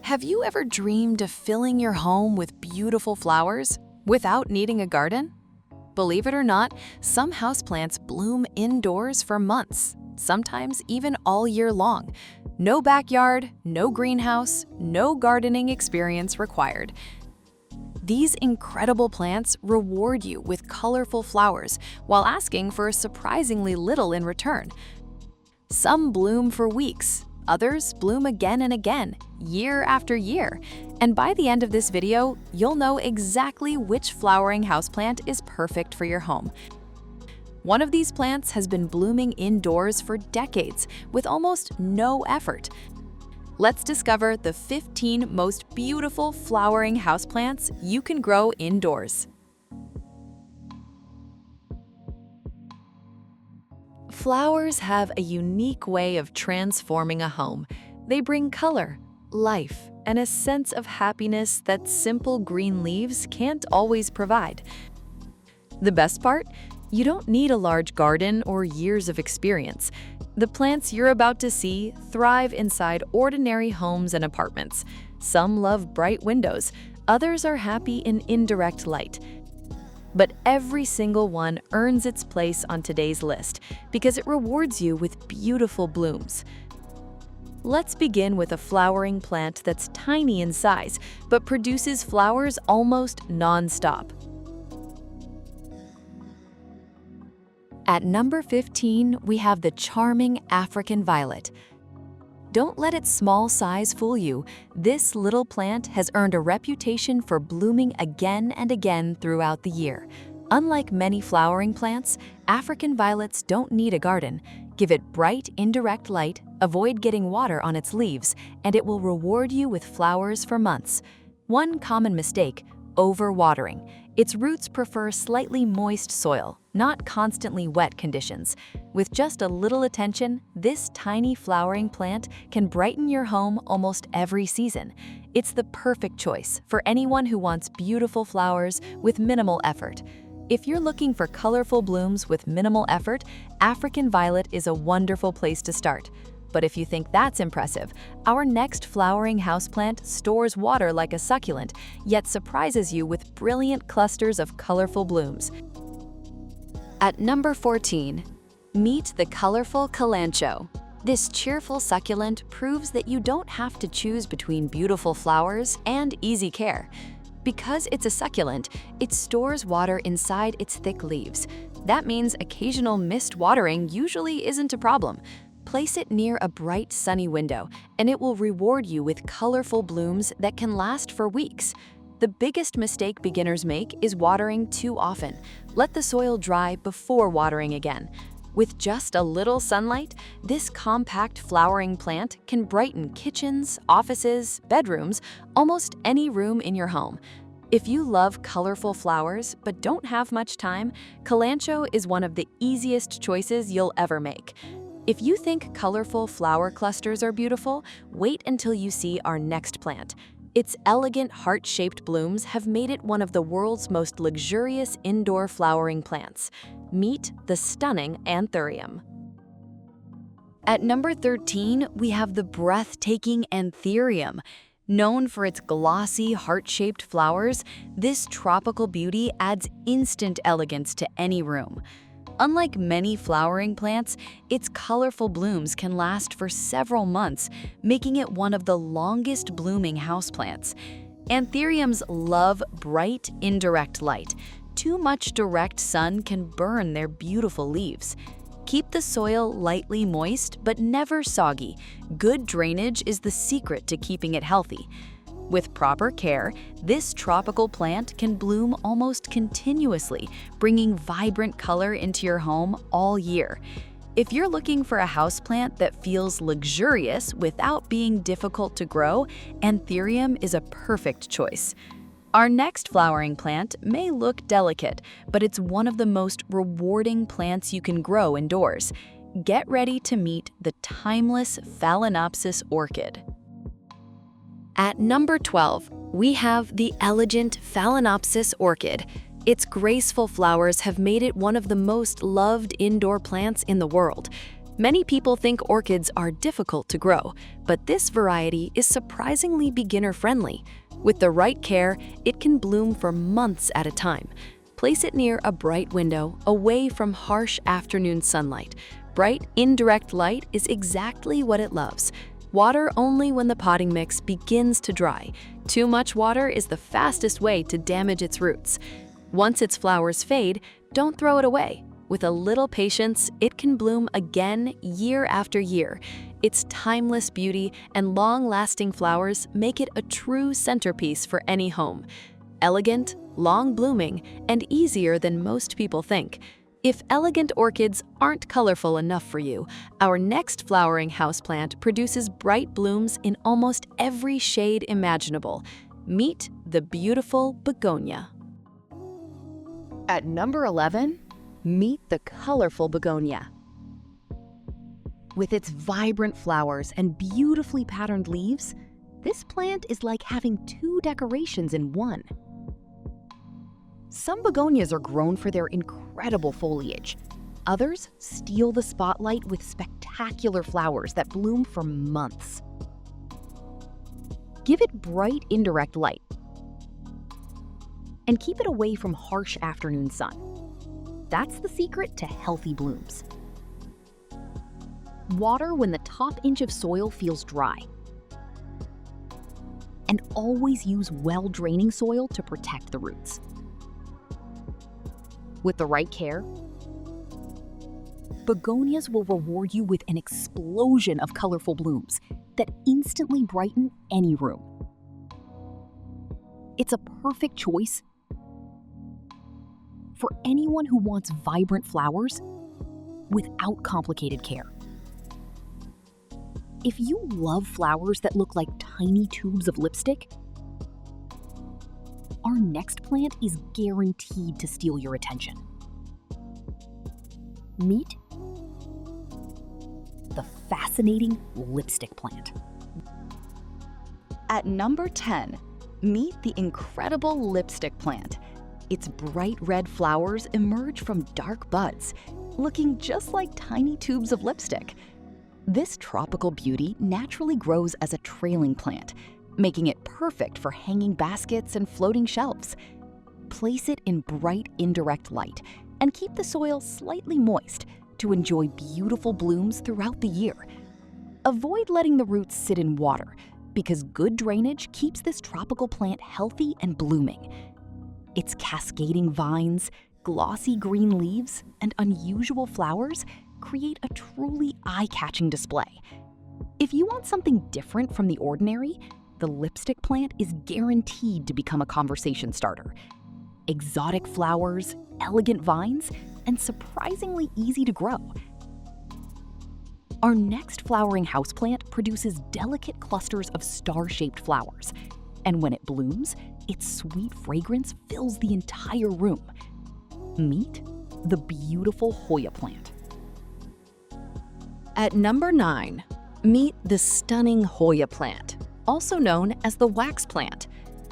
Have you ever dreamed of filling your home with beautiful flowers without needing a garden? Believe it or not, some houseplants bloom indoors for months, sometimes even all year long. No backyard, no greenhouse, no gardening experience required. These incredible plants reward you with colorful flowers while asking for surprisingly little in return. Some bloom for weeks, others bloom again and again, year after year. And by the end of this video, you'll know exactly which flowering houseplant is perfect for your home. One of these plants has been blooming indoors for decades with almost no effort. Let's discover the 15 most beautiful flowering houseplants you can grow indoors. Flowers have a unique way of transforming a home. They bring color, life, and a sense of happiness that simple green leaves can't always provide. The best part? You don't need a large garden or years of experience. The plants you're about to see thrive inside ordinary homes and apartments. Some love bright windows, others are happy in indirect light. But every single one earns its place on today's list because it rewards you with beautiful blooms. Let's begin with a flowering plant that's tiny in size, but produces flowers almost non-stop. At number 15, we have the charming African violet. Don't let its small size fool you. This little plant has earned a reputation for blooming again and again throughout the year. Unlike many flowering plants, African violets don't need a garden. Give it bright, indirect light, avoid getting water on its leaves, and it will reward you with flowers for months. One common mistake: overwatering. Its roots prefer slightly moist soil, not constantly wet conditions. With just a little attention, this tiny flowering plant can brighten your home almost every season. It's the perfect choice for anyone who wants beautiful flowers with minimal effort. If you're looking for colorful blooms with minimal effort, African violet is a wonderful place to start. But if you think that's impressive, our next flowering houseplant stores water like a succulent, yet surprises you with brilliant clusters of colorful blooms. At number 14, meet the colorful kalanchoe. This cheerful succulent proves that you don't have to choose between beautiful flowers and easy care. Because it's a succulent, it stores water inside its thick leaves. That means occasional missed watering usually isn't a problem. Place it near a bright, sunny window, and it will reward you with colorful blooms that can last for weeks. The biggest mistake beginners make is watering too often. Let the soil dry before watering again. With just a little sunlight, this compact flowering plant can brighten kitchens, offices, bedrooms, almost any room in your home. If you love colorful flowers but don't have much time, kalanchoe is one of the easiest choices you'll ever make. If you think colorful flower clusters are beautiful, wait until you see our next plant. Its elegant heart-shaped blooms have made it one of the world's most luxurious indoor flowering plants. Meet the stunning anthurium. At number 13, we have the breathtaking anthurium. Known for its glossy, heart-shaped flowers, this tropical beauty adds instant elegance to any room. Unlike many flowering plants, its colorful blooms can last for several months, making it one of the longest blooming houseplants. Anthuriums love bright, indirect light. Too much direct sun can burn their beautiful leaves. Keep the soil lightly moist but never soggy. Good drainage is the secret to keeping it healthy. With proper care, this tropical plant can bloom almost continuously, bringing vibrant color into your home all year. If you're looking for a houseplant that feels luxurious without being difficult to grow, anthurium is a perfect choice. Our next flowering plant may look delicate, but it's one of the most rewarding plants you can grow indoors. Get ready to meet the timeless Phalaenopsis orchid. At number 12, we have the elegant Phalaenopsis orchid. Its graceful flowers have made it one of the most loved indoor plants in the world. Many people think orchids are difficult to grow, but this variety is surprisingly beginner-friendly. With the right care, it can bloom for months at a time. Place it near a bright window, away from harsh afternoon sunlight. Bright, indirect light is exactly what it loves. Water only when the potting mix begins to dry. Too much water is the fastest way to damage its roots. Once its flowers fade, don't throw it away. With a little patience, it can bloom again year after year. Its timeless beauty and long-lasting flowers make it a true centerpiece for any home. Elegant, long-blooming, and easier than most people think. If elegant orchids aren't colorful enough for you, our next flowering houseplant produces bright blooms in almost every shade imaginable. Meet the beautiful begonia. At number 11, meet the colorful begonia. With its vibrant flowers and beautifully patterned leaves, this plant is like having two decorations in one. Some begonias are grown for their incredible foliage. Others steal the spotlight with spectacular flowers that bloom for months. Give it bright, indirect light and keep it away from harsh afternoon sun. That's the secret to healthy blooms. Water when the top inch of soil feels dry. And always use well-draining soil to protect the roots. With the right care, begonias will reward you with an explosion of colorful blooms that instantly brighten any room. It's a perfect choice for anyone who wants vibrant flowers without complicated care. If you love flowers that look like tiny tubes of lipstick, our next plant is guaranteed to steal your attention. Meet the fascinating lipstick plant. At number 10, meet the incredible lipstick plant. Its bright red flowers emerge from dark buds, looking just like tiny tubes of lipstick. This tropical beauty naturally grows as a trailing plant, making it perfect for hanging baskets and floating shelves. Place it in bright, indirect light and keep the soil slightly moist to enjoy beautiful blooms throughout the year. Avoid letting the roots sit in water because good drainage keeps this tropical plant healthy and blooming. Its cascading vines, glossy green leaves, and unusual flowers create a truly eye-catching display. If you want something different from the ordinary, the lipstick plant is guaranteed to become a conversation starter. Exotic flowers, elegant vines, and surprisingly easy to grow. Our next flowering houseplant produces delicate clusters of star-shaped flowers, and when it blooms, its sweet fragrance fills the entire room. Meet the beautiful Hoya plant. At number 9, meet the stunning Hoya plant, also known as the wax plant.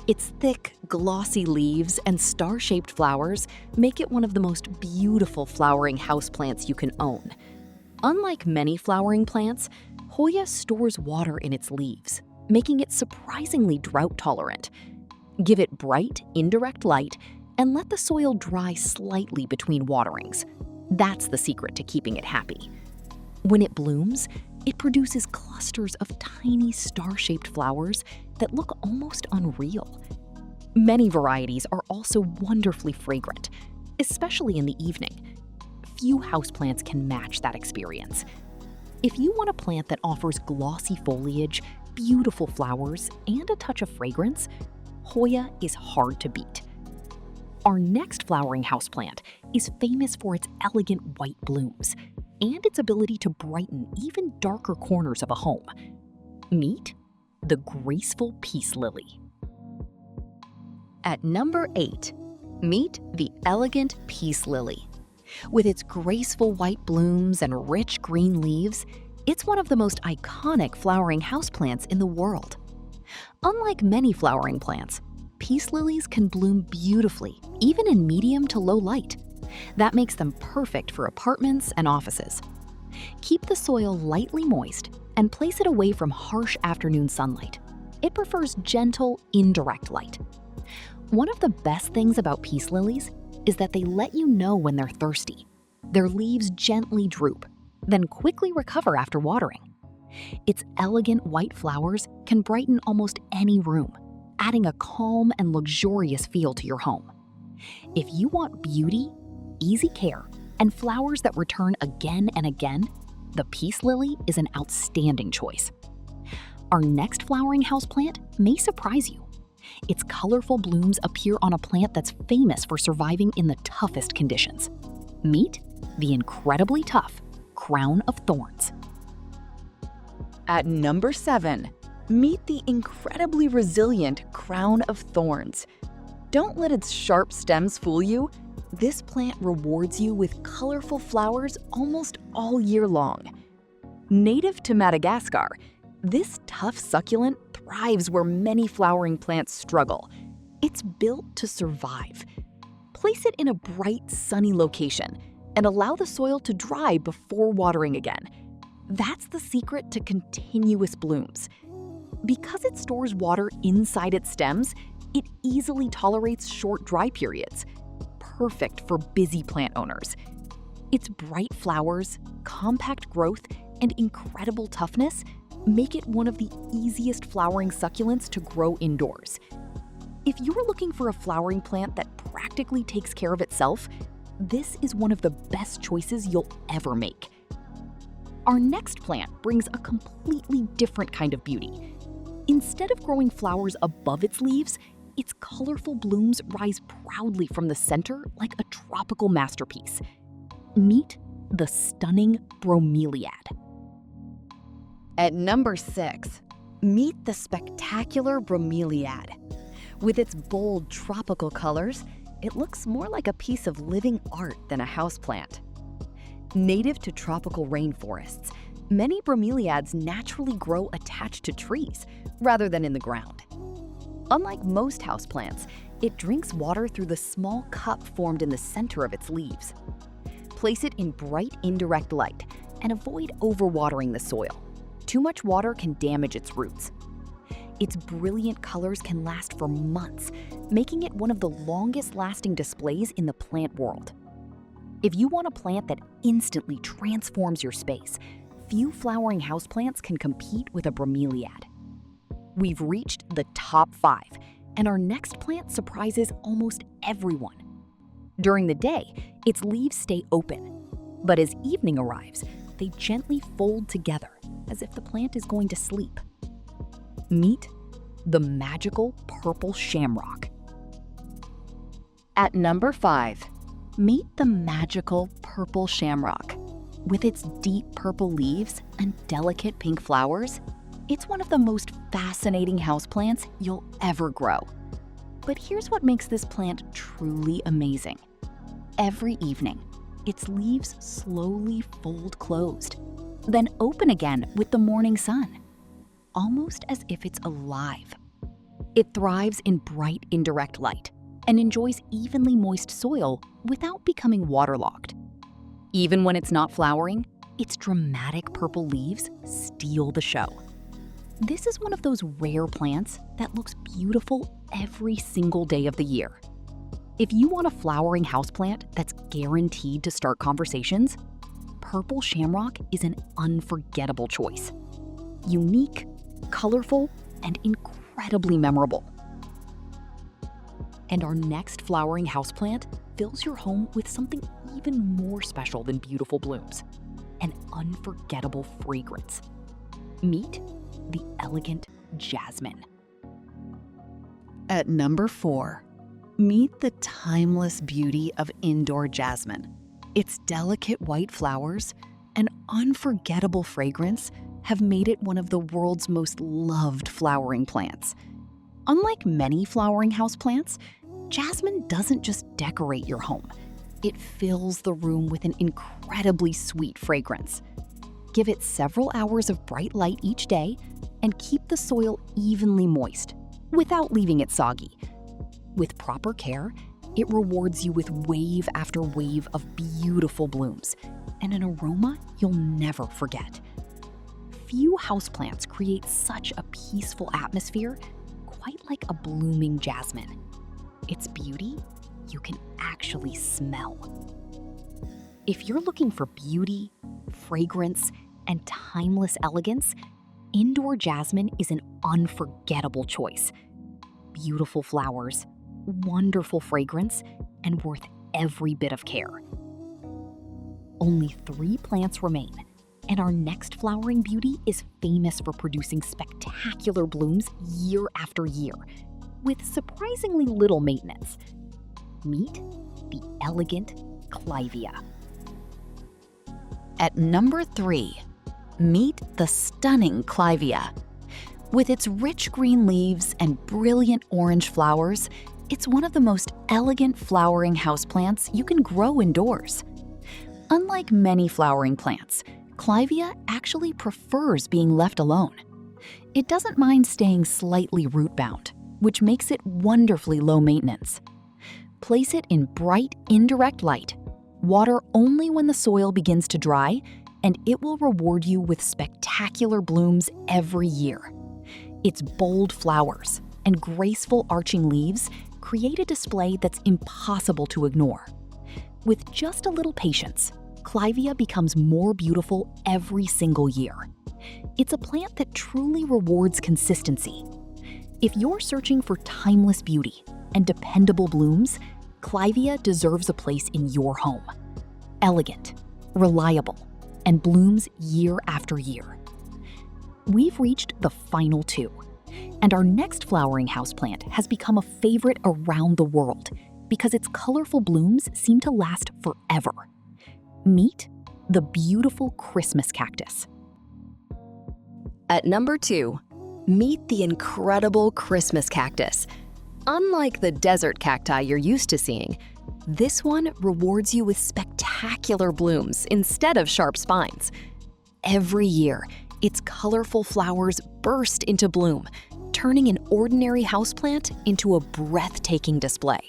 Its thick, glossy leaves and star-shaped flowers make it one of the most beautiful flowering houseplants you can own. Unlike many flowering plants, Hoya stores water in its leaves, making it surprisingly drought-tolerant. Give it bright, indirect light and let the soil dry slightly between waterings. That's the secret to keeping it happy. When it blooms, it produces clusters of tiny star-shaped flowers that look almost unreal. Many varieties are also wonderfully fragrant, especially in the evening. Few houseplants can match that experience. If you want a plant that offers glossy foliage, beautiful flowers, and a touch of fragrance, Hoya is hard to beat. Our next flowering houseplant is famous for its elegant white blooms and its ability to brighten even darker corners of a home. Meet the graceful peace lily. At number 8, meet the elegant peace lily. With its graceful white blooms and rich green leaves, it's one of the most iconic flowering houseplants in the world. Unlike many flowering plants, peace lilies can bloom beautifully, even in medium to low light. That makes them perfect for apartments and offices. Keep the soil lightly moist and place it away from harsh afternoon sunlight. It prefers gentle, indirect light. One of the best things about peace lilies is that they let you know when they're thirsty. Their leaves gently droop, then quickly recover after watering. Its elegant white flowers can brighten almost any room, adding a calm and luxurious feel to your home. If you want beauty, easy care, and flowers that return again and again, the peace lily is an outstanding choice. Our next flowering houseplant may surprise you. Its colorful blooms appear on a plant that's famous for surviving in the toughest conditions. Meet the incredibly tough crown of thorns. At number 7, meet the incredibly resilient crown of thorns. Don't let its sharp stems fool you. This plant rewards you with colorful flowers almost all year long. Native to Madagascar, this tough succulent thrives where many flowering plants struggle. It's built to survive. Place it in a bright, sunny location and allow the soil to dry before watering again. That's the secret to continuous blooms. Because it stores water inside its stems, it easily tolerates short dry periods. Perfect for busy plant owners. Its bright flowers, compact growth, and incredible toughness make it one of the easiest flowering succulents to grow indoors. If you're looking for a flowering plant that practically takes care of itself, this is one of the best choices you'll ever make. Our next plant brings a completely different kind of beauty. Instead of growing flowers above its leaves, its colorful blooms rise proudly from the center like a tropical masterpiece. Meet the stunning bromeliad. At number 6, meet the spectacular bromeliad. With its bold tropical colors, it looks more like a piece of living art than a houseplant. Native to tropical rainforests, many bromeliads naturally grow attached to trees rather than in the ground. Unlike most houseplants, it drinks water through the small cup formed in the center of its leaves. Place it in bright, indirect light and avoid overwatering the soil. Too much water can damage its roots. Its brilliant colors can last for months, making it one of the longest-lasting displays in the plant world. If you want a plant that instantly transforms your space, few flowering houseplants can compete with a bromeliad. We've reached the top 5, and our next plant surprises almost everyone. During the day, its leaves stay open, but as evening arrives, they gently fold together as if the plant is going to sleep. Meet the magical purple shamrock. At number 5, meet the magical purple shamrock. With its deep purple leaves and delicate pink flowers, it's one of the most fascinating houseplants you'll ever grow. But here's what makes this plant truly amazing. Every evening, its leaves slowly fold closed, then open again with the morning sun, almost as if it's alive. It thrives in bright, indirect light and enjoys evenly moist soil without becoming waterlogged. Even when it's not flowering, its dramatic purple leaves steal the show. This is one of those rare plants that looks beautiful every single day of the year. If you want a flowering houseplant that's guaranteed to start conversations, purple shamrock is an unforgettable choice. Unique, colorful, and incredibly memorable. And our next flowering houseplant fills your home with something even more special than beautiful blooms, an unforgettable fragrance. Meet the elegant jasmine. At number 4, meet the timeless beauty of indoor jasmine. Its delicate white flowers and unforgettable fragrance have made it one of the world's most loved flowering plants. Unlike many flowering houseplants, jasmine doesn't just decorate your home. It fills the room with an incredibly sweet fragrance. Give it several hours of bright light each day and keep the soil evenly moist without leaving it soggy. With proper care, It rewards you with wave after wave of beautiful blooms and an aroma you'll never forget. Few houseplants create such a peaceful atmosphere, quite like a blooming jasmine. Its beauty you can actually smell. If you're looking for beauty, fragrance, and timeless elegance, indoor jasmine is an unforgettable choice. Beautiful flowers, wonderful fragrance, and worth every bit of care. Only 3 plants remain, and our next flowering beauty is famous for producing spectacular blooms year after year, with surprisingly little maintenance. Meet the elegant Clivia. At number 3, meet the stunning Clivia. With its rich green leaves and brilliant orange flowers, it's one of the most elegant flowering houseplants you can grow indoors. Unlike many flowering plants, Clivia actually prefers being left alone. It doesn't mind staying slightly root-bound, which makes it wonderfully low maintenance. Place it in bright, indirect light, water only when the soil begins to dry, and it will reward you with spectacular blooms every year. Its bold flowers and graceful arching leaves create a display that's impossible to ignore. With just a little patience, Clivia becomes more beautiful every single year. It's a plant that truly rewards consistency. If you're searching for timeless beauty and dependable blooms, Clivia deserves a place in your home. Elegant, reliable, and blooms year after year. We've reached the final 2, and our next flowering houseplant has become a favorite around the world because its colorful blooms seem to last forever. Meet the beautiful Christmas cactus. At number 2, meet the incredible Christmas cactus. Unlike the desert cacti you're used to seeing, this one rewards you with spectacular blooms instead of sharp spines. Every year, its colorful flowers burst into bloom, turning an ordinary houseplant into a breathtaking display.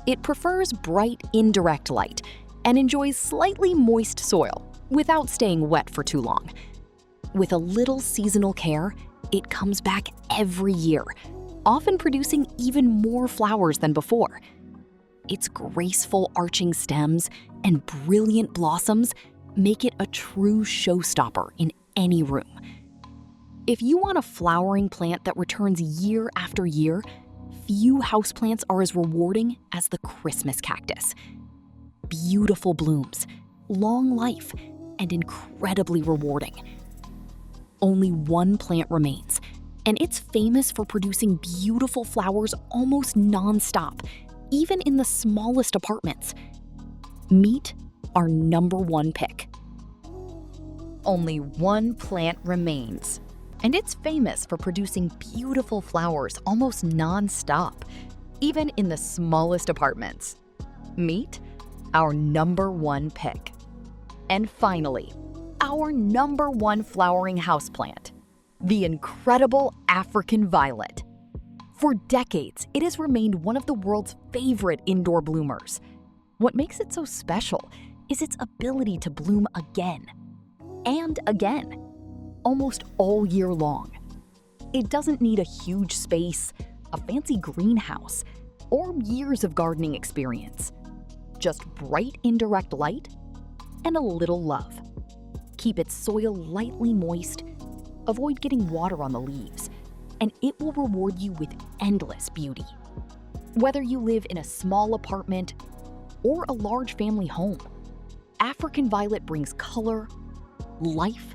It prefers bright, indirect light and enjoys slightly moist soil without staying wet for too long. With a little seasonal care, it comes back every year, often producing even more flowers than before. Its graceful arching stems and brilliant blossoms make it a true showstopper in any room. If you want a flowering plant that returns year after year, few houseplants are as rewarding as the Christmas cactus. Beautiful blooms, long life, and incredibly rewarding. Only 1 plant remains, and it's famous for producing beautiful flowers almost non-stop, even in the smallest apartments. Meet our number 1 pick. Only 1 plant remains, and it's famous for producing beautiful flowers almost non-stop, even in the smallest apartments. Meet our number 1 pick. And finally, our number 1 flowering houseplant, the incredible African violet. For decades, it has remained one of the world's favorite indoor bloomers. What makes it so special is its ability to bloom again and again, almost all year long. It doesn't need a huge space, a fancy greenhouse, or years of gardening experience. Just bright indirect light and a little love. Keep its soil lightly moist, avoid getting water on the leaves, and it will reward you with endless beauty. Whether you live in a small apartment or a large family home, African violet brings color, life,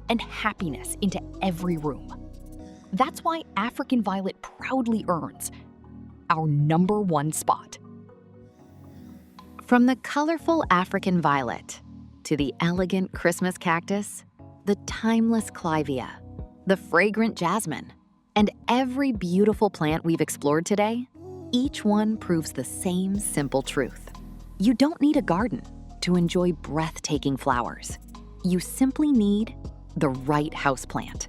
and happiness into every room. That's why African violet proudly earns our number 1 spot. From the colorful African violet to the elegant Christmas cactus, the timeless Clivia, the fragrant jasmine, and every beautiful plant we've explored today, each one proves the same simple truth. You don't need a garden to enjoy breathtaking flowers. You simply need the right houseplant.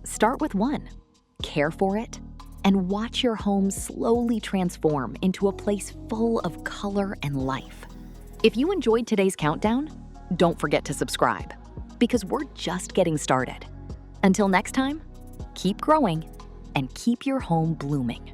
Start with one, care for it, and watch your home slowly transform into a place full of color and life. If you enjoyed today's countdown, don't forget to subscribe, because we're just getting started. Until next time, keep growing and keep your home blooming.